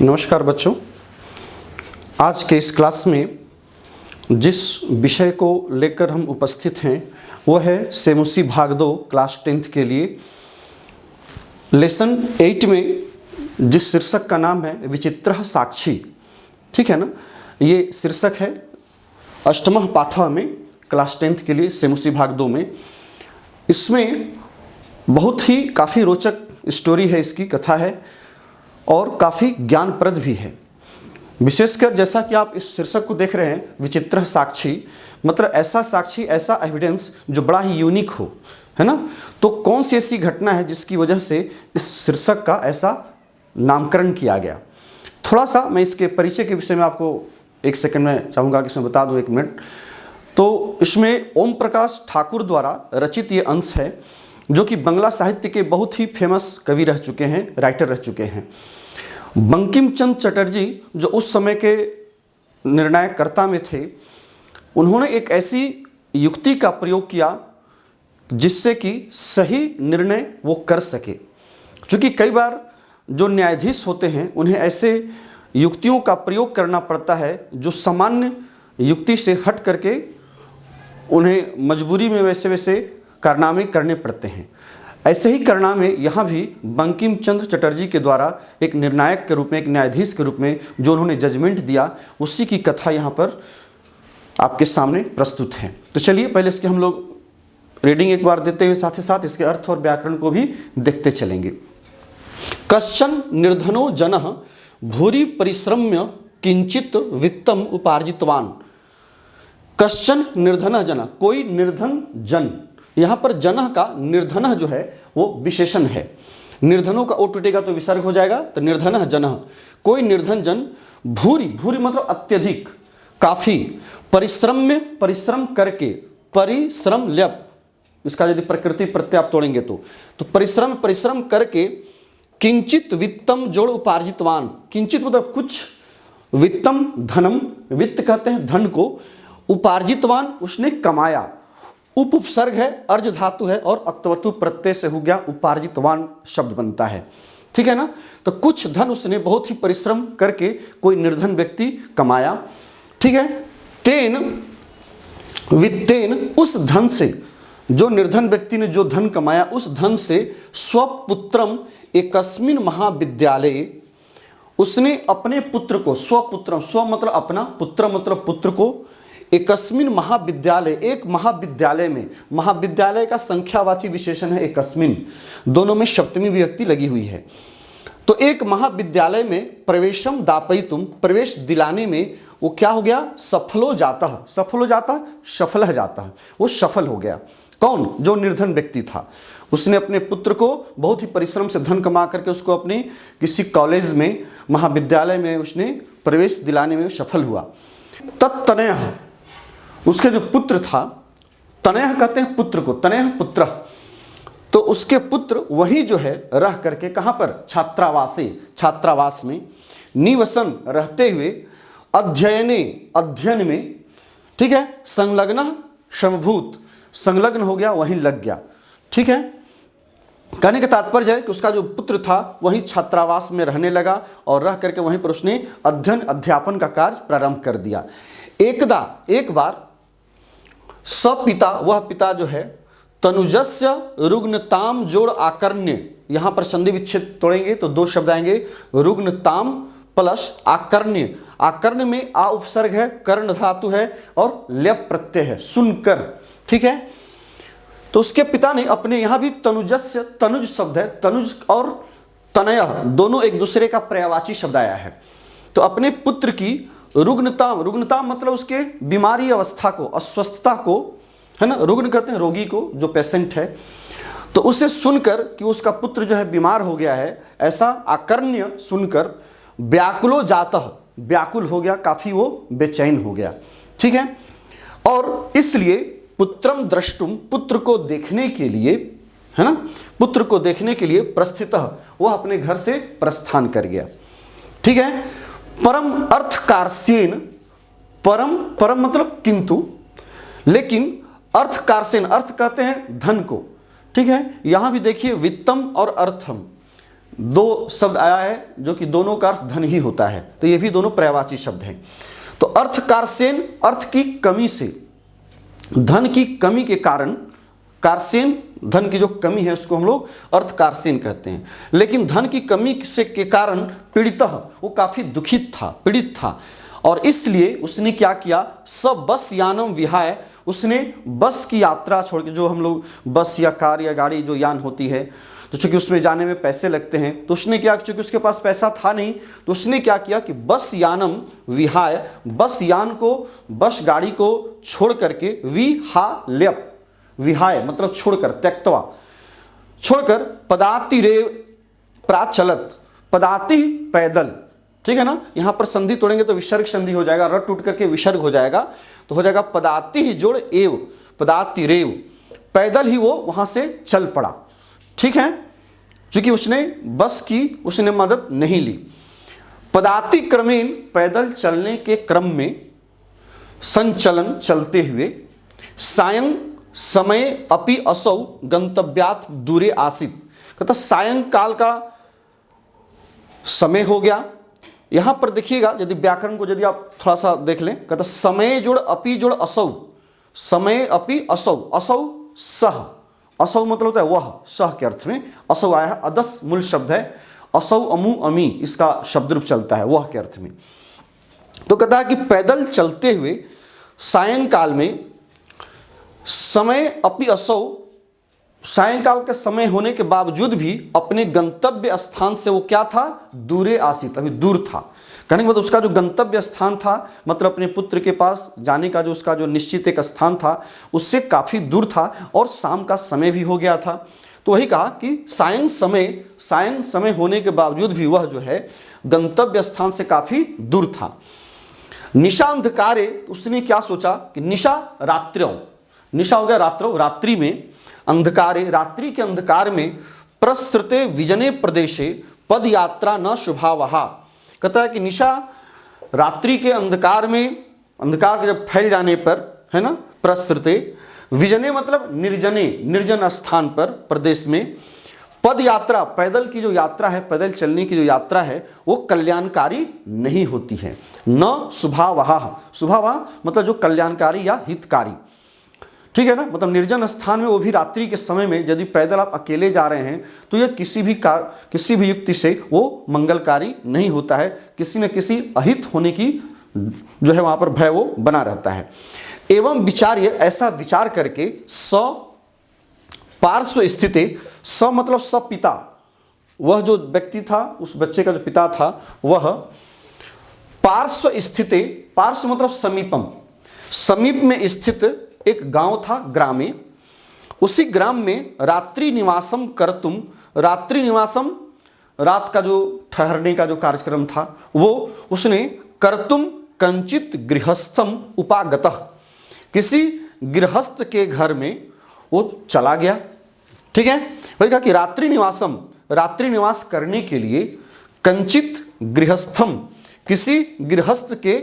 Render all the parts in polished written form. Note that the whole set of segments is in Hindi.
नमस्कार बच्चों, आज के इस क्लास में जिस विषय को लेकर हम उपस्थित हैं वो है सेमुसी भाग 2 क्लास 10th के लिए लेसन 8 में जिस शीर्षक का नाम है विचित्रः साक्षी। ठीक है ना, ये शीर्षक है अष्टमः पाठः में क्लास 10th के लिए सेमुसी भाग 2 में। इसमें बहुत ही काफ़ी रोचक स्टोरी है, इसकी कथा है और काफ़ी ज्ञानप्रद भी है। विशेषकर जैसा कि आप इस शीर्षक को देख रहे हैं विचित्रः साक्षी, मतलब ऐसा साक्षी, ऐसा एविडेंस जो बड़ा ही यूनिक हो, है ना। तो कौन सी ऐसी घटना है जिसकी वजह से इस शीर्षक का ऐसा नामकरण किया गया। थोड़ा सा मैं इसके परिचय के विषय में आपको एक सेकंड में चाहूँगा कि इसमें बता दूँ, 1 मिनट। तो इसमें ओम प्रकाश ठाकुर द्वारा रचित ये अंश है जो कि बंगला साहित्य के बहुत ही फेमस कवि रह चुके हैं, राइटर रह चुके हैं। बंकिम चंद्र चटर्जी जो उस समय के निर्णायकर्ता में थे, उन्होंने एक ऐसी युक्ति का प्रयोग किया जिससे कि सही निर्णय वो कर सके। क्योंकि कई बार जो न्यायाधीश होते हैं उन्हें ऐसे युक्तियों का प्रयोग करना पड़ता है जो सामान्य युक्ति से हट करके उन्हें मजबूरी में वैसे कारनामे करने पड़ते हैं। ऐसे ही कारनामे यहाँ भी बंकिम चंद्र चटर्जी के द्वारा एक निर्णायक के रूप में, एक न्यायाधीश के रूप में जो उन्होंने जजमेंट दिया, उसी की कथा यहाँ पर आपके सामने प्रस्तुत है। तो चलिए पहले इसके हम लोग रीडिंग एक बार देते हुए साथ ही साथ इसके अर्थ और व्याकरण को भी देखते चलेंगे। कश्चन निर्धनो जनः भूरि परिश्रम्य किंचित वित्तम उपार्जितवान। कश्चन निर्धनः जनः, कोई निर्धन जन। यहाँ पर जनः का निर्धनः जो है वो विशेषण है। निर्धनों का ओ टूटेगा तो विसर्ग हो जाएगा, तो निर्धनः जनः, कोई निर्धन जन। भूरि, भूरि मतलब अत्यधिक, काफी। परिश्रम में परिश्रम करके, परिश्रम ल्यप, इसका यदि प्रकृति प्रत्यय आप तोड़ेंगे तो परिश्रम करके किंचित वित्तम जोड़ उपार्जितवान। किंचित मतलब कुछ, वित्तम धनम, वित्त कहते हैं धन को, उपार्जितवान उसने कमाया। उपसर्ग है, अर्ज धातु है और अक्तवतु प्रत्यय से हो गया उपार्जितवान शब्द बनता है। ठीक है ना। तो कुछ धन उसने बहुत ही परिश्रम करके कोई निर्धन व्यक्ति कमाया। ठीक है। तेन वित्तेन, उस धन से, जो निर्धन व्यक्ति ने जो धन कमाया उस धन से स्वपुत्रम एकस्मिन महाविद्यालय, उसने अपने पुत्र को, स्वपुत्रम, स्व मतलब अपना, पुत्र मतलब पुत्र को, एकस्मिन महाविद्यालय, एक महाविद्यालय में, महाविद्यालय का संख्यावाची विशेषण है एकस्मिन, दोनों में सप्तमी विभक्ति लगी हुई है। तो एक महाविद्यालय में प्रवेशम दापयितुम, प्रवेश दिलाने में वो क्या हो गया, सफल हो जाता, सफल हो जाता, वो सफल हो गया। कौन, जो निर्धन व्यक्ति था, उसने अपने पुत्र को बहुत ही परिश्रम से धन कमा करके उसको अपने किसी कॉलेज में, महाविद्यालय में उसने प्रवेश दिलाने में सफल हुआ। तत्तनयः, उसके जो पुत्र था, तनयः कहते हैं पुत्र को, तनयः पुत्र, तो उसके पुत्र वही जो है रह करके, कहाँ पर, छात्रावासे, छात्रावास में, निवसन रहते हुए, अध्ययन में, ठीक है, संलग्न समभूत, संलग्न हो गया, वहीं लग गया। ठीक है। कहने का तात्पर्य है कि उसका जो पुत्र था वहीं छात्रावास में रहने लगा और रह करके वहीं पर उसने अध्ययन अध्यापन का कार्य प्रारंभ कर दिया। एक बार सपिता, वह पिता जो है, तनुजस्य रुग्णताम जोड़ आकर्ण्य, यहाँ पर संधि विच्छेद तोड़ेंगे तो 2 शब्द आएंगे, रुग्णताम प्लस आकर्ण्य। आकर्ण्य में आ उपसर्ग है, कर्ण धातु है और ल्यप प्रत्यय है, सुनकर। ठीक है। तो उसके पिता ने अपने, यहाँ भी तनुजस्य, तनुज शब्द है, तनुज और तनयः दोनों एक दूसरे का पर्यायवाची शब्द आया है। तो अपने पुत्र की रुग्णताम, रुग्णताम मतलब उसके बीमारी अवस्था को, अस्वस्थता को, है ना, रुग्ण कहते हैं रोगी को, जो पेशेंट है। तो उसे सुनकर कि उसका पुत्र जो है बीमार हो गया है, ऐसा आकर्ण्य सुनकर व्याकुलो जातः, व्याकुल हो गया, काफी वो बेचैन हो गया। ठीक है। और इसलिए पुत्रम द्रष्टुम, पुत्र को देखने के लिए, है ना, पुत्र को देखने के लिए प्रस्थितः, वह अपने घर से प्रस्थान कर गया। ठीक है। परम अर्थ कारसेन, परम मतलब किंतु, लेकिन अर्थ कारसेन, अर्थ कहते हैं धन को। ठीक है। यहां भी देखिए वित्तम और अर्थम, दो शब्द आया है जो कि दोनों का अर्थ धन ही होता है, तो ये भी दोनों पर्यायवाची शब्द हैं। तो अर्थ कारसेन, अर्थ की कमी से, धन की कमी के कारण, कारसेन धन की जो कमी है उसको हम लोग अर्थ कारसेन कहते हैं। लेकिन धन की कमी से के कारण पीड़ितः, वो काफी दुखित था, पीड़ित था, और इसलिए उसने क्या किया, सब बस यानम विहाय, उसने बस की यात्रा छोड़ के, जो हम लोग बस या कार या गाड़ी जो यान होती है, तो चूंकि उसमें जाने में पैसे लगते हैं, तो उसने क्या, चूंकि उसके पास पैसा था नहीं, तो उसने क्या किया कि बस यानम विहाय, बस यान को, बस गाड़ी को छोड़ करके, विहाल्यप, विहाय मतलब छोड़कर, त्यक्तवा छोड़कर, पदाति रेव प्राचलत, पदाति पैदल, ठीक है ना। यहां पर संधि तोड़ेंगे तो विसर्ग संधि हो जाएगा, रट टूट करके विसर्ग हो जाएगा, तो हो जाएगा पदाति ही जोड़ एव, पदाति रेव, पैदल ही वो वहां से चल पड़ा, ठीक है, क्योंकि उसने बस की उसने मदद नहीं ली। पदाति क्रमेण, पैदल चलने के क्रम में, संचलन चलते हुए, सायं समय अपि असौ गंतव्यात् दूरे आसीत, कहता सायंकाल का समय हो गया। यहां पर देखिएगा, यदि व्याकरण को यदि आप थोड़ा सा देख लें, कहता समय जोड़ अपि जोड़ असौ, समय अपि असौ, असौ सह, असौ मतलब होता है वह, सह के अर्थ में असौ आया है, अदस मूल शब्द है, असौ अमु अमी इसका शब्द रूप चलता है वह के अर्थ में। तो कहता है कि पैदल चलते हुए सायंकाल में, समय अपि असौ, सायंकाल के समय होने के बावजूद भी अपने गंतव्य स्थान से वो क्या था, दूरे आसित, अभी दूर था। कहने के मतलब उसका जो गंतव्य स्थान था, मतलब अपने पुत्र के पास जाने का जो उसका जो निश्चित एक स्थान था, उससे काफी दूर था, और शाम का समय भी हो गया था। तो वही कहा कि सायं समय होने के बावजूद भी वह जो है गंतव्य स्थान से काफी दूर था। निशा अंधकारे, उसने क्या सोचा कि निशा रात्र्यो, निशा हो गया रात्रो, रात्रि में, अंधकारे रात्रि के अंधकार में, प्रसृते विजने प्रदेशे पद यात्रा न शुभावहा, कहता है कि निशा रात्रि के अंधकार में, अंधकार के जब फैल जाने पर, है ना, प्रसृते, विजने मतलब निर्जने, निर्जन स्थान पर, प्रदेश में, पद यात्रा, पैदल की जो यात्रा है, पैदल चलने की जो यात्रा है, वो कल्याणकारी नहीं होती है। न शुभावहा, शुभावहा मतलब जो कल्याणकारी या हितकारी, ठीक है ना, मतलब निर्जन स्थान में, वो भी रात्रि के समय में, यदि पैदल आप अकेले जा रहे हैं तो यह किसी भी युक्ति से वो मंगलकारी नहीं होता है, किसी न किसी अहित होने की जो है वहां पर भय वो बना रहता है। एवं विचार्य, ऐसा विचार करके, स पार्श्व स्थिते, स मतलब स पिता, वह जो व्यक्ति था, उस बच्चे का जो पिता था, वह पार्श्व स्थिते, पार्श्व मतलब समीपम, समीप में स्थित एक गांव था, ग्रामे, उसी ग्राम में रात्रि निवासम करतुम, रात्रि निवासम रात का जो ठहरने का जो कार्यक्रम था वो उसने करतुम कंचित गृहस्थम उपागतः, किसी गृहस्थ के घर में वो चला गया, ठीक है। वही कहा कि रात्रि निवासम, रात्रि निवास करने के लिए, कंचित गृहस्थम, किसी गृहस्थ के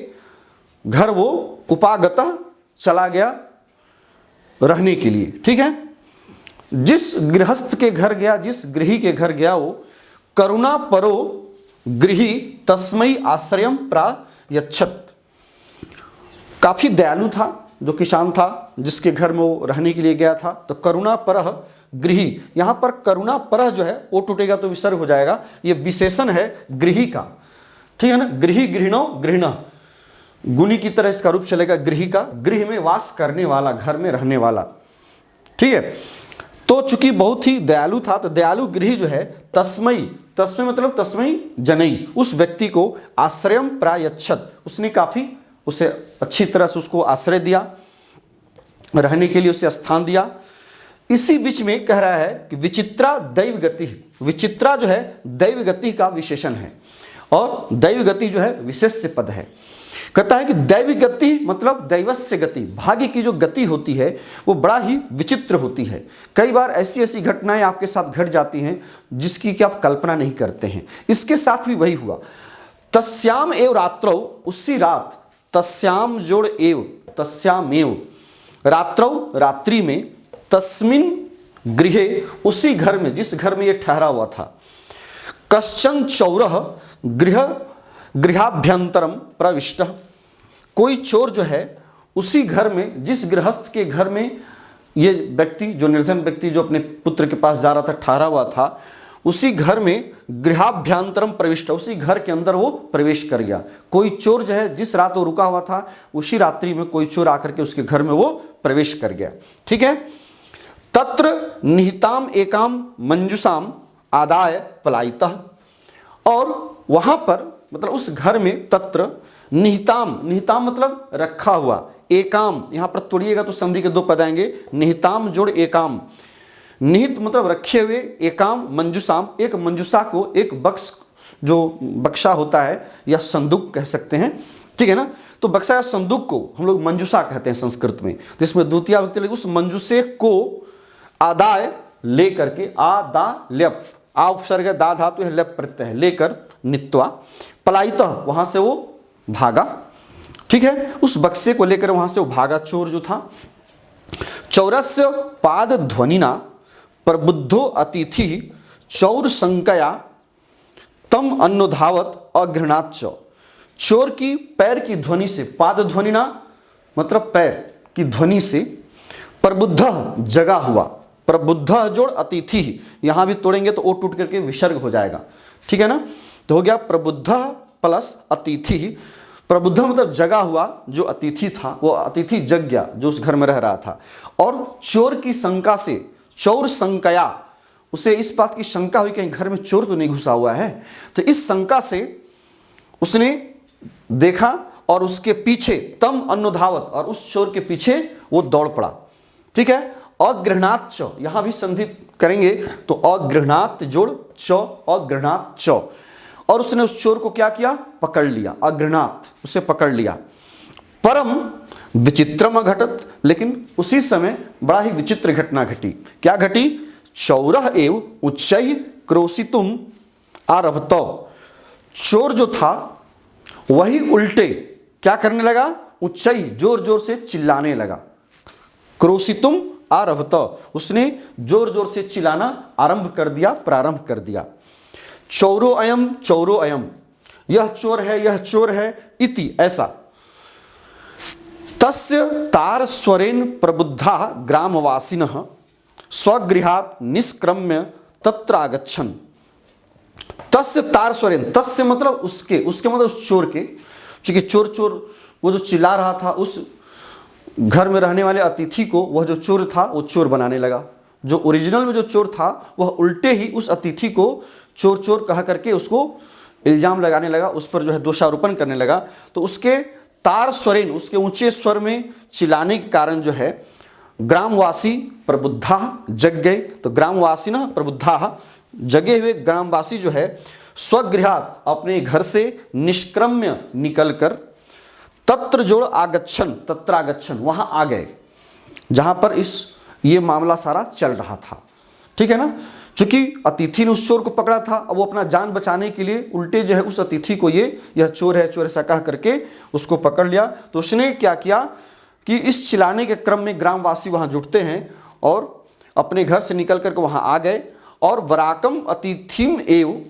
घर वो उपागतः चला गया रहने के लिए, ठीक है। जिस गृहस्थ के घर गया, जिस गृही के घर गया, वो करुणा परो गृही तस्मै आश्रयम प्रायच्छत, काफी दयालु था, जो किसान था जिसके घर में वो रहने के लिए गया था। तो करुणा परह गृही, यहां पर करुणा परह जो है वो टूटेगा तो विसर्ग हो जाएगा, ये विशेषण है गृही का, ठीक है ना। गृही, गृहिणो, गृहिण, गुणी की तरह इसका रूप चलेगा गृही का, गृह में वास करने वाला, घर में रहने वाला, ठीक है। तो चूंकि बहुत ही दयालु था, तो दयालु गृही जो है, तस्मई, तस्मई मतलब तस्मई जनई, उस व्यक्ति को आश्रयम प्रायच्छत, उसने काफी उसे अच्छी तरह से उसको आश्रय दिया, रहने के लिए उसे स्थान दिया। इसी बीच में कह रहा है कि विचित्रा दैव गति, विचित्रा जो है दैव गति का विशेषण है, और दैव गति जो है विशेष्य पद है। कहता है कि दैवी गति मतलब दैवस्य गति, भाग्य की जो गति होती है वो बड़ा ही विचित्र होती है। कई बार ऐसी ऐसी घटनाएं आपके साथ घट जाती हैं जिसकी कि आप कल्पना नहीं करते हैं। इसके साथ भी वही हुआ। तस्याम एव रात्रौ, उसी रात, तस्याम जोड़ एव, तस्याम एव रात्रौ, रात्रि में, तस्मिन गृहे, उसी घर में, जिस घर में ये ठहरा हुआ था, कश्चन चौरः गृहाभ्यंतरम प्रविष्ट। कोई चोर जो है उसी घर में, जिस गृहस्थ के घर में ये व्यक्ति, जो निर्धन व्यक्ति जो अपने पुत्र के पास जा रहा था, ठहरा हुआ था, उसी घर में गृहाभ्यंतरम प्रविष्ट, उसी घर के अंदर वो प्रवेश कर गया। कोई चोर जो है जिस रात वो रुका हुआ था, उसी रात्रि में कोई चोर आकर के उसके घर में वो प्रवेश कर गया। ठीक है। तत्र निहिताम एकाम मंजुषाम आदाय पलायितः। और वहां पर मतलब उस घर में तत्र निहिताम, निहिताम मतलब रखा हुआ, एकाम यहां पर तोड़िएगा तो संधि के दो पद आएंगे, निहिताम जोड़ एकाम। निहित मतलब रखे हुए, एकाम मंजुषाम, एक मंजुषा को, एक बक्स जो बक्सा होता है या संदूक कह सकते हैं, ठीक है ना। तो बक्सा या संदूक को हम लोग मंजुषा कहते हैं संस्कृत में, जिसमें द्वितीय विभक्ति लगी। उस मंजुषे को आदाय ले करके, आदा ल्यप, आ उपसर्ग है, दा धातु है, ल्यप प्रत्यय है, लेकर नित्वा पलायितः, वहां से वो भागा। ठीक है। उस बक्से को लेकर वहां से वो भागा चोर जो था। चौरस्य पाद ध्वनिना प्रबुद्धो अतिथि चौर संकया तम अनुधावत अघृणाच्च। चोर की पैर की ध्वनि से, पाद ध्वनिना मतलब पैर की ध्वनि से, प्रबुद्ध जगा हुआ, प्रबुद्ध जोड़ अतिथि, यहां भी तोड़ेंगे तो ओ टूट करके विसर्ग हो जाएगा। ठीक है ना। तो हो गया प्रबुद्ध प्लस अतिथि। प्रबुद्ध मतलब जगा हुआ, जो अतिथि था वो अतिथि जग गया जो उस घर में रह रहा था। और चोर की शंका से, चौर संकया, उसे इस बात की शंका हुई कहीं घर में चोर तो नहीं घुसा हुआ है, तो इस शंका से उसने देखा और उसके पीछे तम अनुधावत, और उस चोर के पीछे वो दौड़ पड़ा। ठीक है। अगृहणाच्च, यहां भी संधि करेंगे तो अगृहणात जोड़ च, अगृहणात च। और उसने उस चोर को क्या किया, पकड़ लिया, अगृहणात, उसे पकड़ लिया। परम विचित्रम घटत, लेकिन उसी समय बड़ा ही विचित्र घटना घटी। क्या घटी? चौरः एव उच्चैः क्रोशितुम आरभत। चोर जो था वही उल्टे क्या करने लगा, उच्चैः जोर जोर से चिल्लाने लगा। क्रोशितुम आरभत, उसने जोर जोर से चिल्लाना आरंभ कर दिया, प्रारंभ कर दिया। चौरो अयम, यह चोर है, यह चोर है, इति ऐसा। तस्य तार स्वरेण प्रबुद्धा ग्रामवासिनः स्वगृहात् निष्क्रम्य तत्र आगच्छन्। तस्य तार स्वरेण, तस्य मतलब उसके, उसके मतलब उस चोर के, क्योंकि चोर वो जो चिल्ला रहा था, उस घर में रहने वाले अतिथि को वह जो चोर था वो चोर बनाने लगा। जो ओरिजिनल में जो चोर था वह उल्टे ही उस अतिथि को चोर चोर कह करके उसको इल्जाम लगाने लगा, उस पर जो है दोषारोपण करने लगा। तो उसके तार स्वरेण, उसके ऊंचे स्वर में चिल्लाने के कारण जो है ग्रामवासी प्रबुद्धा जग गए। तो ग्रामवासी ना प्रबुद्धा, जगे हुए ग्रामवासी जो है स्वगृहात्, अपने घर से निष्क्रम्य निकलकर, तत्र जोड़ आगच्छन, तत्र आगच्छन, वहां आ गए जहां पर ये मामला सारा चल रहा था। ठीक है ना। चूंकि अतिथि ने उस चोर को पकड़ा था, अब वो अपना जान बचाने के लिए उल्टे जो है उस अतिथि को यह चोर है, चोर ऐसा कह करके उसको पकड़ लिया। तो उसने क्या किया कि इस चिल्लाने के क्रम में ग्रामवासी वहां जुटते हैं और अपने घर से निकल करके वहां आ गए। और वराकम अतिथिम एव,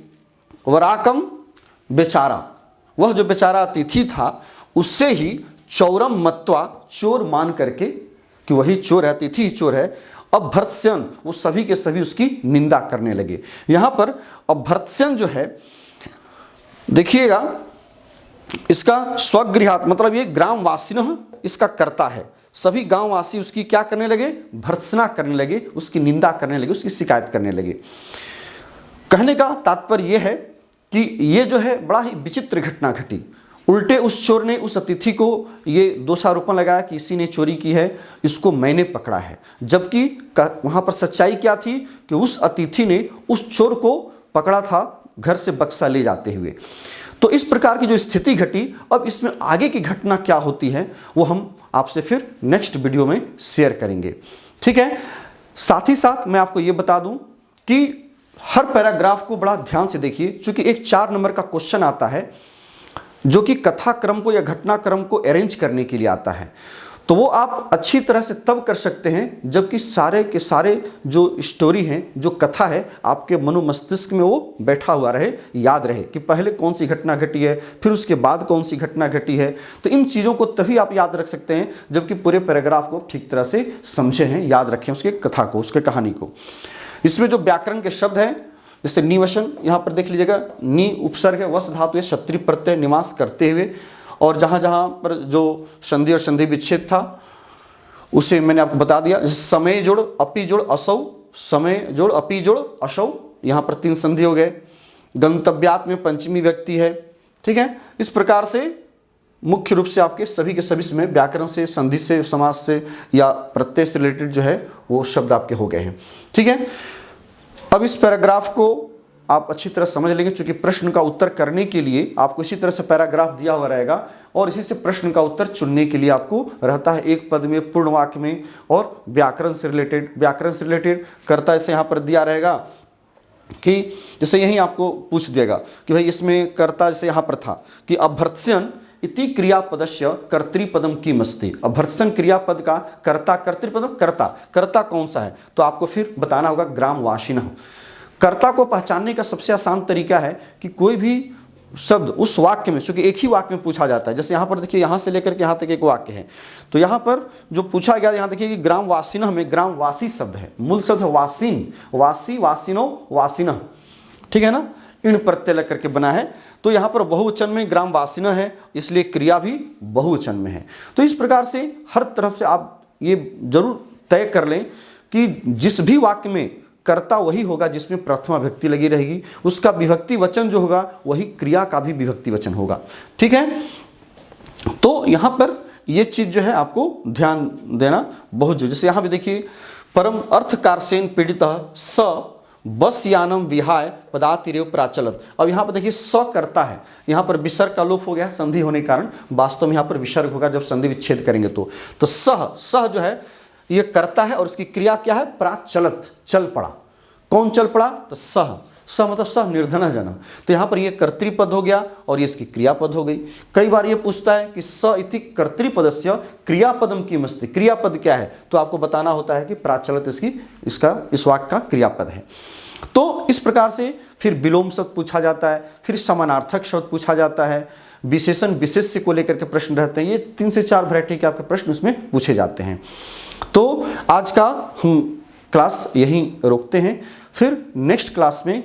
वराकम बेचारा, वह जो बेचारा अतिथि था उससे ही चौरम मत्वा, चोर मान करके कि वही चोर है, अतिथि ही चोर है, अभर्त्स्यन, वो सभी के सभी उसकी निंदा करने लगे। यहां पर अभर्त्स्यन जो है देखिएगा, इसका स्वगृहात् मतलब ये ग्रामवासिनः इसका कर्ता है। सभी गांववासी उसकी क्या करने लगे, भर्त्सना करने लगे, उसकी निंदा करने लगे, उसकी शिकायत करने लगे। कहने का तात्पर्य यह है कि ये जो है बड़ा ही विचित्र घटना घटी। उल्टे उस चोर ने उस अतिथि को ये दोषारोपण लगाया कि इसी ने चोरी की है, इसको मैंने पकड़ा है। जबकि वहां पर सच्चाई क्या थी कि उस अतिथि ने उस चोर को पकड़ा था घर से बक्सा ले जाते हुए। तो इस प्रकार की जो स्थिति घटी, अब इसमें आगे की घटना क्या होती है वो हम आपसे फिर नेक्स्ट वीडियो में शेयर करेंगे। ठीक है। साथ ही साथ मैं आपको ये बता दूं कि हर पैराग्राफ को बड़ा ध्यान से देखिए, क्योंकि एक 4 नंबर का क्वेश्चन आता है जो कि कथा क्रम को या घटनाक्रम को अरेंज करने के लिए आता है। तो वो आप अच्छी तरह से तब कर सकते हैं जबकि सारे के सारे जो स्टोरी हैं, जो कथा है, आपके मनोमस्तिष्क में वो बैठा हुआ रहे, याद रहे कि पहले कौन सी घटना घटी है, फिर उसके बाद कौन सी घटना घटी है। तो इन चीज़ों को तभी आप याद रख सकते हैं जबकि पूरे पैराग्राफ को ठीक तरह से समझे हैं, याद रखें उसके कथा को, उसके कहानी को। इसमें जो व्याकरण के शब्द हैं, जैसे निवसन, यहाँ पर देख लीजिएगा, नी उपसर्ग है, वस धातु है, क्षत्रिय प्रत्यय निवास करते हुए, और जहाँ जहाँ पर जो संधि और संधि विच्छेद था उसे मैंने आपको बता दिया। समय जोड़ अपी जोड़ असौ, समय जोड़ अपी जोड़ असौ, यहाँ पर 3 संधि हो गए। गंतव्यात् में पंचमी व्यक्ति है, ठीक है। इस प्रकार से मुख्य रूप से आपके सभी के सभी में व्याकरण से, संधि से, समास से या प्रत्यय से रिलेटेड जो है वो शब्द आपके हो गए हैं, ठीक है। अब इस पैराग्राफ को आप अच्छी तरह समझ लेंगे, क्योंकि प्रश्न का उत्तर करने के लिए आपको इसी तरह से पैराग्राफ दिया हुआ रहेगा और इसी से प्रश्न का उत्तर चुनने के लिए आपको रहता है एक पद में, पूर्ण वाक्य में और व्याकरण से रिलेटेड कर्ता ऐसे यहाँ पर दिया रहेगा कि जैसे यही आपको पूछ देगा कि भाई इसमें कर्ता जैसे यहाँ पर था कि अभर्त्स्यन इति क्रियापदस्य कर्तृपदम की मस्ती। अभर्त्सन क्रियापद का कर्ता, कर्तृपदम कर्ता कौन सा है, तो आपको फिर बताना होगा ग्रामवासिनः। कर्ता को पहचानने का सबसे आसान तरीका है कि कोई भी शब्द उस वाक्य में, चूंकि एक ही वाक्य में पूछा जाता है, जैसे यहाँ पर देखिए, यहाँ से लेकर के यहाँ तक एक वाक्य है, तो यहाँ पर जो पूछा गया, यहाँ देखिए कि ग्रामवासिनः में ग्रामवासी शब्द है, मूल शब्द है वासिन, वासी, वासिनो, वासिनः, ठीक है ना, इन प्रत्यय लग करके बना है। तो यहाँ पर बहुवचन में ग्रामवासिनः है, इसलिए क्रिया भी बहुवचन में है। तो इस प्रकार से हर तरफ से आप ये जरूर तय कर लें कि जिस भी वाक्य में कर्ता वही होगा जिसमें प्रथमा विभक्ति लगी रहेगी, उसका विभक्ति वचन जो होगा वही क्रिया का भी विभक्ति वचन होगा, ठीक है। तो यहाँ पर ये चीज जो है आपको ध्यान देना बहुत जरूरी। जैसे यहाँ भी देखिए, परम अर्थकारसेन पीड़ित स बस यानम विहाय पदातिरेव प्राचलत। अब यहाँ पर देखिए स करता है, यहाँ पर विसर्ग का लोप हो गया संधि होने के कारण, वास्तव में यहाँ पर विसर्ग होगा जब संधि विच्छेद करेंगे तो सह जो है ये करता है और इसकी क्रिया क्या है, प्राचलत, चल पड़ा। कौन चल पड़ा, तो सह मतलब सह निर्धन जन, तो यहाँ पर ये कर्तृपद हो गया और ये इसकी क्रियापद हो गई। कई बार ये पूछता है कि स इति कर्तृपदस्य क्रियापदम की मस्ति, क्रियापद क्या है, तो आपको बताना होता है कि प्राचलत इसका इस वाक्य का क्रियापद है। तो इस प्रकार से फिर विलोम शब्द पूछा जाता है, फिर समानार्थक शब्द पूछा जाता है, विशेषण विशेष्य को लेकर के प्रश्न रहते हैं। ये 3 से 4 वैरायटी के आपके प्रश्न उसमें पूछे जाते हैं। तो आज का हम क्लास यहीं रोकते हैं, फिर नेक्स्ट क्लास में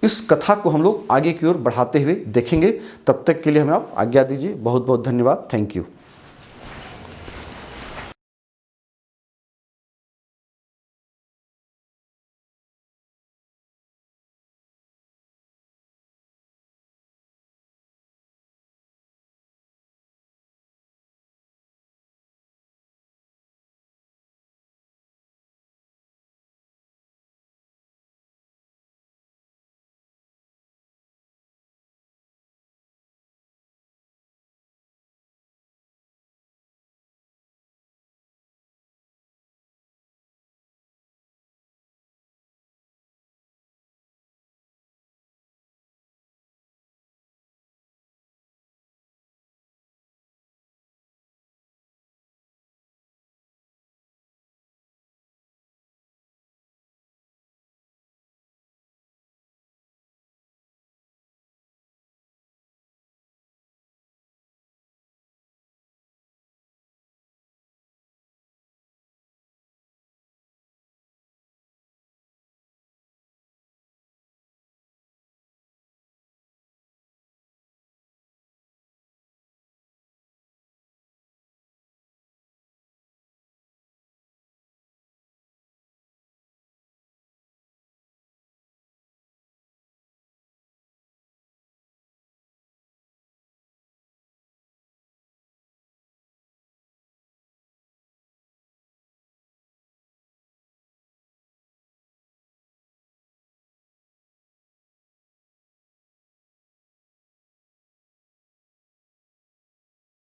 इस कथा को हम लोग आगे की ओर बढ़ाते हुए देखेंगे। तब तक के लिए हमें आप आज्ञा दीजिए। बहुत बहुत धन्यवाद। Thank you.